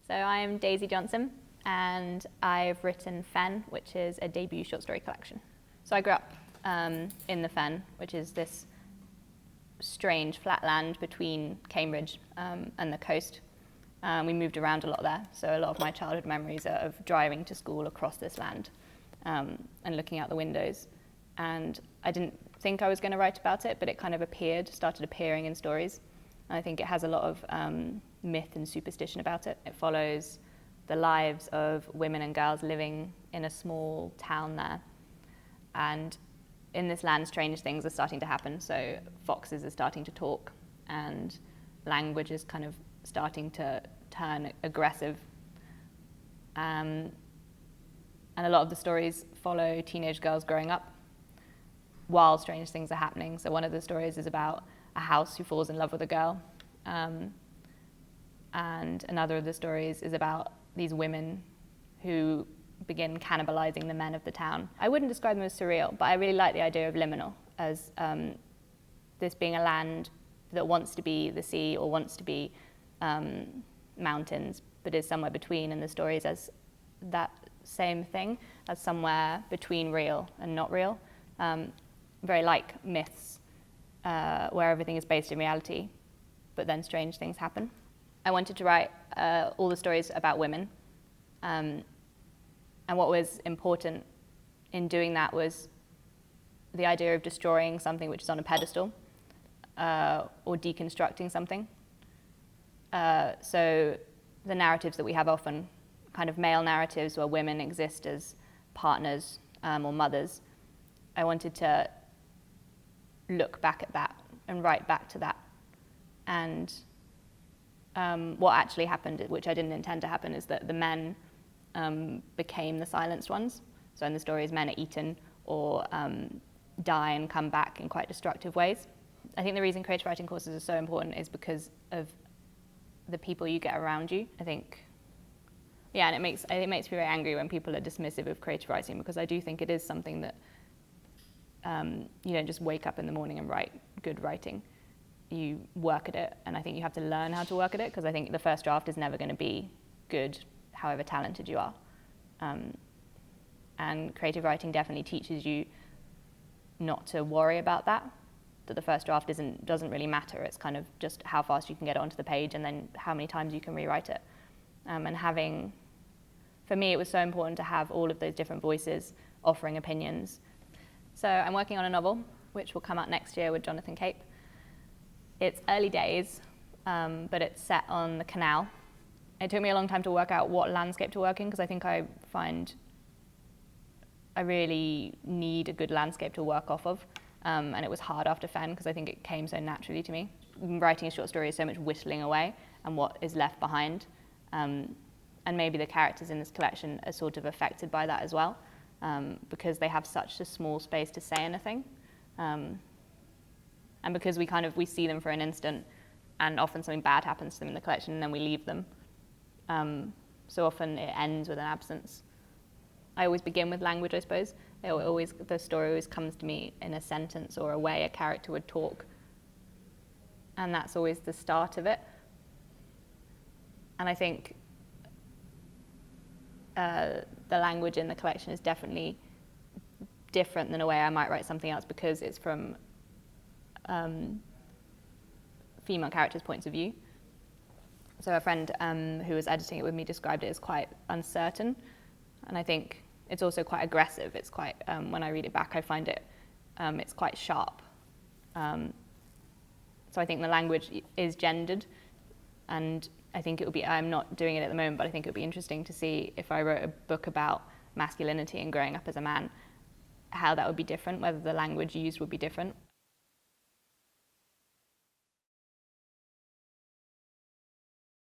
So I'm Daisy Johnson, and I've written Fen, which is a debut short story collection. So I grew up in the Fen, which is this strange flat land between Cambridge and the coast. We moved around a lot there, so a lot of my childhood memories are of driving to school across this land and looking out the windows. And I didn't think I was going to write about it, but it kind of started appearing in stories. And I think it has a lot of myth and superstition about it. It follows the lives of women and girls living in a small town there. And in this land, strange things are starting to happen. So foxes are starting to talk, and language is kind of starting to turn aggressive. And a lot of the stories follow teenage girls growing up while strange things are happening. So one of the stories is about a house who falls in love with a girl. And another of the stories is about these women who begin cannibalizing the men of the town. I wouldn't describe them as surreal, but I really like the idea of liminal as this being a land that wants to be the sea or wants to be mountains, but is somewhere between, and the stories as that same thing, as somewhere between real and not real. Very like myths, where everything is based in reality, but then strange things happen. I wanted to write all the stories about women, and what was important in doing that was the idea of destroying something which is on a pedestal, or deconstructing something. So the narratives that we have often, kind of male narratives where women exist as partners or mothers, I wanted to look back at that and write back to that. And what actually happened, which I didn't intend to happen, is that the men became the silenced ones. So in the stories, men are eaten or die and come back in quite destructive ways. I think the reason creative writing courses are so important is because of the people you get around you. I think, yeah, and it makes me very angry when people are dismissive of creative writing, because I do think it is something that you don't just wake up in the morning and write good writing. You work at it, and I think you have to learn how to work at it, because I think the first draft is never going to be good, however talented you are. And creative writing definitely teaches you not to worry about that the first draft doesn't really matter. It's kind of just how fast you can get it onto the page, and then how many times you can rewrite it. And for me, it was so important to have all of those different voices offering opinions. So I'm working on a novel, which will come out next year with Jonathan Cape. It's early days, but it's set on the canal. It took me a long time to work out what landscape to work in, because I think I find I really need a good landscape to work off of. And it was hard after Fen, because I think it came so naturally to me. Writing a short story is so much whittling away and what is left behind. And maybe the characters in this collection are sort of affected by that as well, because they have such a small space to say anything. And because we see them for an instant, and often something bad happens to them in the collection, and then we leave them. So often it ends with an absence. I always begin with language, I suppose. The story always comes to me in a sentence or a way a character would talk. And that's always the start of it. And I think the language in the collection is definitely different than a way I might write something else, because it's from female characters' points of view. So a friend who was editing it with me described it as quite uncertain, and I think it's also quite aggressive. It's quite, when I read it back, I find it's quite sharp. So I think the language is gendered, and I think it would be, I'm not doing it at the moment, but I think it would be interesting to see if I wrote a book about masculinity and growing up as a man, how that would be different, whether the language used would be different.